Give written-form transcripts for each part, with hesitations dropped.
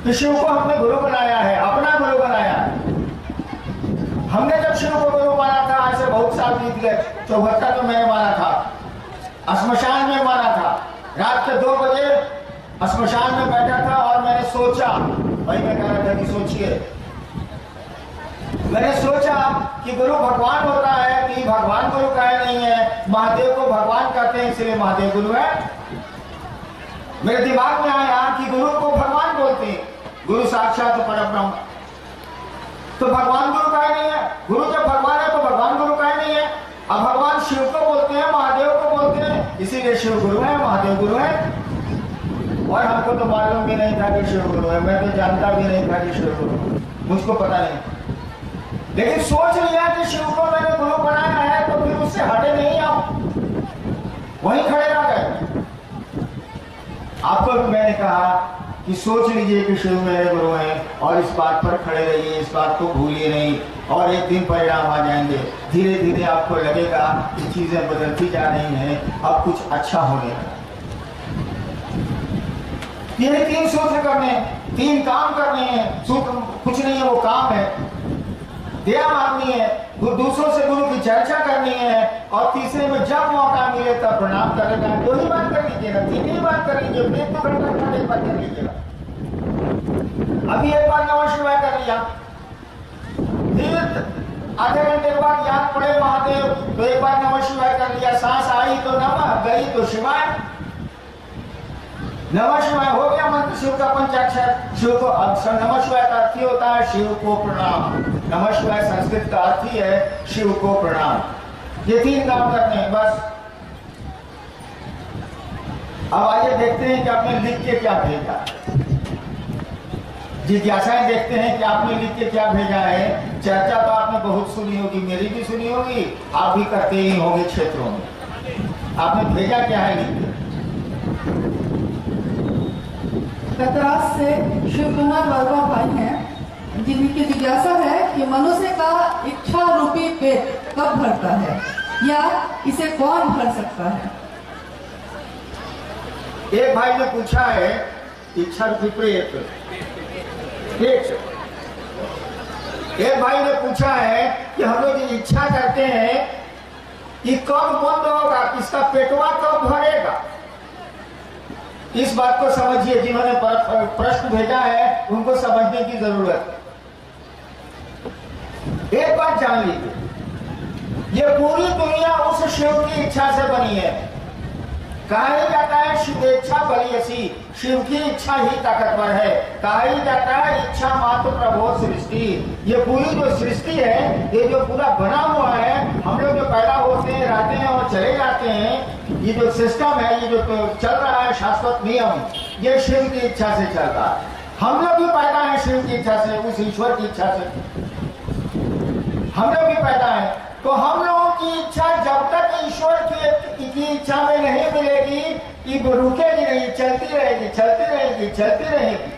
तो शिव को हमने गुरु बनाया है, अपना गुरु बनाया है। हमने जब शिव को गुरु माना था, आज से बहुत साल बीत गए, 74 में मैंने माना था, श्मशान में माना था। रात के 2 बजे श्मशान में बैठा था और मैंने सोचा, भाई मैं कह रहा था कि सोचिए, मैंने सोचा कि गुरु भगवान होता है कि भगवान गुरु काहे नहीं है, महादेव को भगवान कहते हैं इसलिए महादेव गुरु है। मेरे दिमाग में आया कि गुरु को भगवान बोलते हैं, गुरु साक्षात परब्रह्म, तो भगवान गुरु काहे नहीं है? गुरु जब भगवान है तो भगवान गुरु काहे नहीं है? अब भगवान शिव को बोलते हैं, महादेव को बोलते हैं, इसीलिए शिव गुरु है, महादेव गुरु है। और हमको तो मालूम भी नहीं था कि शिव गुरु है, मैं तो जानता भी नहीं था कि शिव गुरु, मुझको पता नहीं। लेकिन सोच लिया कि शिव को मैंने गुरु बनाया है तो फिर उससे हटे नहीं, आओ वहीं खड़े रह गए। आपको भी मैंने कहा कि सोच लीजिए कि शिव मेरे गुरु हैं और इस बात पर खड़े रहिए, इस बात को भूलिए नहीं, और एक दिन परिणाम आ जाएंगे। धीरे धीरे आपको लगेगा कि चीजें बदलती जा रही हैं, अब कुछ अच्छा होने लगा। ये 3 सूत्र करने, 3 काम करने हैं, सूत्र कुछ नहीं है, वो काम है। दया मांगनी है, दूसरों से गुरु की चर्चा करनी है, और तीसरे में जब मौका मिले तब प्रणाम करेगा। 2 ही बात कर लीजिएगा, 3 ही बात कर लीजिए, 1 घंटा एक बात कर लीजिएगा। अभी एक बार नमः शिवाय कर लिया, फिर आधे घंटे के बाद याद पड़े महादेव तो एक बार नमः शिवाय कर लिया। सांस आई तो नमः, गई तो शिवाय। नमः शिवाय हो गया मंत्र शिव का पंचाक्षर। शिव को नमः शिवाय का अर्थ ही होता है शिव को प्रणाम। नमः शिवाय संस्कृत का अर्थ ही है शिव को प्रणाम। ये 3 काम करते हैं बस। अब आइए देखते हैं कि आपने लिख के क्या भेजा। जिज्ञासाएं देखते हैं कि आपने लिख के क्या भेजा है। चर्चा तो आपने बहुत सुनी होगी, मेरी भी सुनी होगी, आप भी करते ही होंगे क्षेत्रों में। आपने भेजा क्या है लिख के? कतरास से शिव कुमार वर्मा भाई हैं, जिनकी जिज्ञासा है कि मनुष्य का इच्छा रूपी पेट कब भरता है या इसे कौन भर सकता है? एक भाई ने पूछा है इच्छा रूपी पेट। एक भाई ने पूछा है कि हम लोग इच्छा करते हैं कि कब बंद होगा, इसका पेटवा कब भरेगा। इस बात को समझिए, जिन्होंने प्रश्न भेजा है उनको समझने की जरूरत है। एक बात जान लीजिए, ये पूरी दुनिया उस शिव की इच्छा से बनी है। कहा ही जाता है शिवेच्छा बलियसी, शिव की इच्छा ही ताकतवर है। कहा ही जाता है इच्छा मात्र प्रभो सृष्टि। ये पूरी जो सृष्टि है, ये जो पूरा बना हुआ है, हम लोग जो पैदा होते हैं, रहते हैं और चले जाते हैं, ये जो सिस्टम है, ये जो चल रहा है शाश्वत नियम, ये शिव की इच्छा से चलता है। हम लोग भी पैदा है शिव की इच्छा से, उस ईश्वर की इच्छा से हम लोग भी पैदा है। तो हम लोगों की इच्छा जब तक ईश्वर की इच्छा में नहीं मिलेगी, ये रुकेगी नहीं, चलती रहेगी, चलती रहेगी, चलती रहेगी।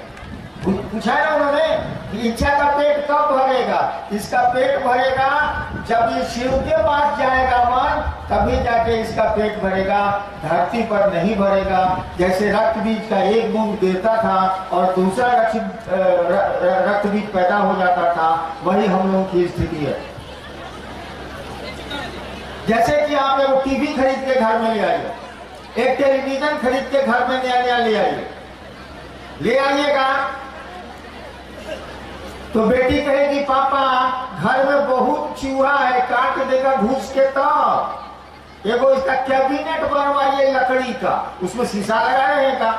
पूछा ना उन्होंने कि इच्छा का पेट कब भरेगा? इसका पेट भरेगा जब ये शिव के पास जाएगा मन, तभी जाके इसका पेट भरेगा। धरती पर नहीं भरेगा। जैसे रक्त बीज का एक बूंद गिरता था और दूसरा रक्त बीज पैदा हो जाता था, वही हम लोगों की स्थिति है। जैसे कि आप एक टीवी खरीद के घर में ले आइए, एक टेलीविजन खरीद के घर में नया नया ले आइएगा, तो बेटी कहेगी पापा घर में बहुत चूहा है, काट देगा घुस के। तो एगो इसका कैबिनेट बनवाइए लकड़ी का, उसमें शीशा लगा रहेगा।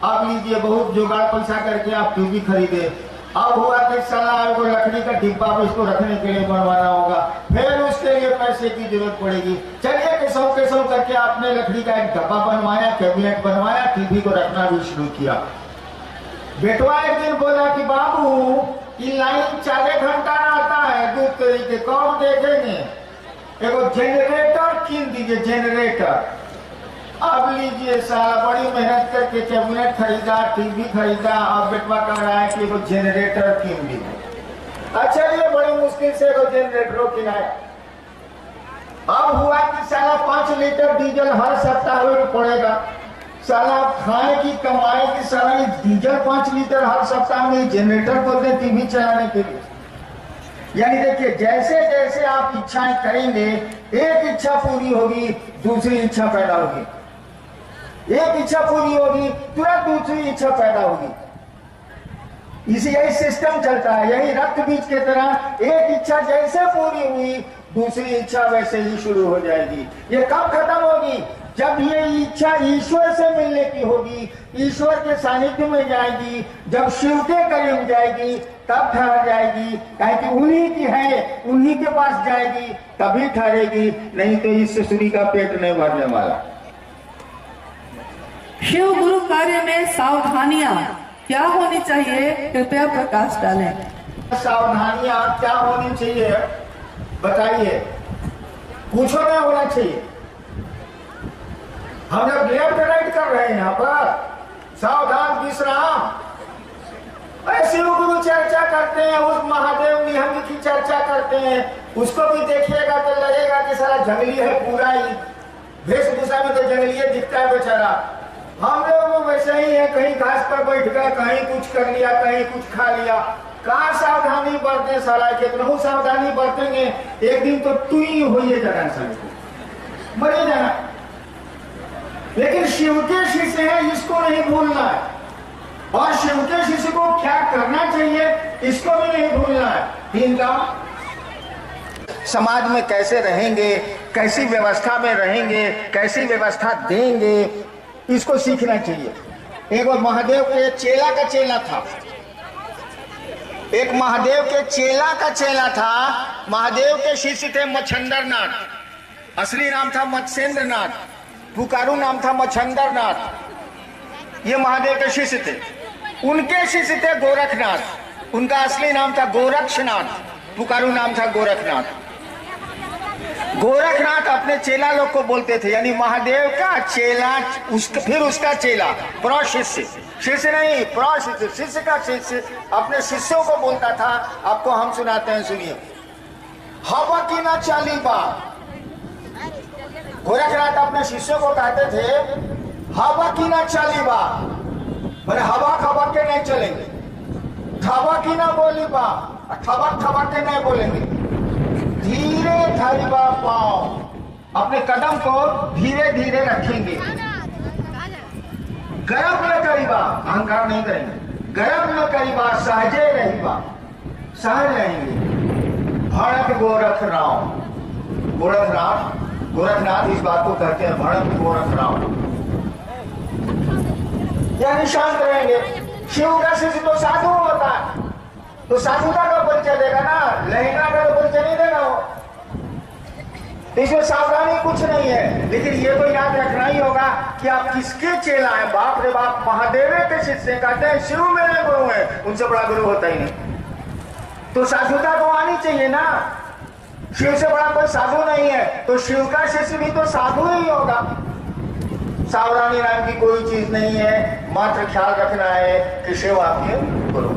अब लीजिए बहुत जुगाड़ पैसा करके आप टीवी खरीदे। अब हुआ कि साला को लकड़ी का डिब्बा में इसको रखने के लिए बनवाना होगा, फिर उसके लिए पैसे की जरूरत पड़ेगी। चलिए कैसों करके आपने लकड़ी का एक डब्बा बनवाया, कैबिनेट बनवाया, टीवी को रखना भी शुरू किया। बेटवा एक दिन बोला कि बाबू ये लाइन 4 घंटा आता है, दूध तरीके कौन देखेंगे, एगो जनरेटर कीन दीजिए, जनरेटर। अब लीजिए साला बड़ी मेहनत करके कैबिनेट खरीदा, टीवी खरीदा, अब बेटवा कह रहा है कि वो जनरेटर कीन दीजिए। अच्छा ये बड़ी मुश्किल से वो जनरेटर किनाया। अब हुआ कि साला 5 लीटर डीजल हर सप्ताह में पड़ेगा। साला खाए की कमाए की साला डीजल 5 लीटर हर सप्ताह में जनरेटर खोलते टीवी चलाने के लिए। यानी देखिए जैसे जैसे आप इच्छाएं करेंगे, एक इच्छा पूरी होगी दूसरी इच्छा पैदा होगी, एक इच्छा पूरी होगी तुरंत दूसरी इच्छा पैदा होगी। इसी यही सिस्टम चलता है, यही रक्त बीज की तरह एक इच्छा जैसे पूरी हुई दूसरी इच्छा वैसे ही शुरू हो जाएगी। ये कब खत्म होगी? जब ये इच्छा ईश्वर से मिलने की होगी, ईश्वर के सानिध्य में जाएगी, जब शिव के करीब जाएगी तब ठहर जाएगी, कि उन्हीं की है, उन्हीं के पास जाएगी तभी ठहरेगी, नहीं तो इस ससुरी का पेट नहीं भरने वाला। शिव गुरु कार्य में सावधानियां क्या होनी चाहिए, कृपया प्रकाश डालें। सावधानियां क्या होनी चाहिए बताइए? पूछो नहीं होना चाहिए। हम लोग लेफ्ट राइट कर रहे हैं यहाँ पर। सावधान विश्राम। शिव गुरु चर्चा करते हैं, उस महादेव निहंग की चर्चा करते हैं, उसको भी देखिएगा तो लगेगा कि सारा जंगली है पूरा ही, वेशभूषा में तो जंगली दिखता है बेचारा। हम लोग वैसे ही है, कहीं घास पर बैठ गए, कहीं कुछ कर लिया, कहीं कुछ खा लिया। कहाँ सावधानी बरते साला, कितना सावधानी बरतेंगे एक दिन तो तू ही होइए जाना, साले मरे जाना। लेकिन शिव के शिष्य है, इसको नहीं भूलना है, और शिव के शिष्य को क्या करना चाहिए इसको भी नहीं भूलना है। तीन काम, समाज में कैसे रहेंगे, कैसी व्यवस्था में रहेंगे, कैसी व्यवस्था देंगे, इसको सीखना चाहिए। एक महादेव के चेला का चेला था, एक महादेव के चेला का चेला था। महादेव के शिष्य थे मच्छंदरनाथ, असली नाम था मत्स्येंद्रनाथ, पुकारू नाम था मच्छंदरनाथ। ये महादेव के शिष्य थे। उनके शिष्य थे गोरखनाथ, उनका असली नाम था गोरक्षनाथ, पुकारू नाम था गोरखनाथ। गोरखनाथ अपने चेला लोग को बोलते थे, यानी महादेव का चेला, उसका फिर उसका चेला, प्रशिष्य, शिष्य नहीं प्रशिष्य, शिष्य का शिष्य अपने शिष्यों को बोलता था। आपको हम सुनाते हैं, सुनिए। हवा की ना चाली बा, गोरखनाथ अपने शिष्यों को कहते थे हवा की ना चाली बा, मैंने हवा खबक के नहीं चलेंगे, हवा की ना बोली बा, खबक खबक के नहीं बोलेंगे, धीरे धरिबा पाओ, अपने कदम को धीरे धीरे रखेंगे, गर्व न करीबा, अहंकार नहीं करेंगे, गर्व न करीबा, सहजे रहीबा, सहज रहेंगे। भड़क गोरख राम, गोरखनाथ इस बात को कहते हैं, भड़क गोरख राम, यानी शांत रहेंगे। शिव का शिष्य तो साधु होता है, तो साधुता का परिचय देगा ना, लहंगा का तो परिचय नहीं देगा वो। इसमें सावधानी कुछ नहीं है, लेकिन ये तो याद रखना ही होगा कि आप किसके चेला हैं। बाप रे बाप, महादेव के शिष्य कहते हैं शिव मेरे गुरु हैं, उनसे बड़ा गुरु होता ही नहीं। तो साधुता तो आनी चाहिए ना, शिव से बड़ा कोई साधु नहीं है, तो शिव का शिष्य भी तो साधु ही होगा। सावधानी नाम की कोई चीज नहीं है, मात्र ख्याल रखना है कि शिव आपके गुरु।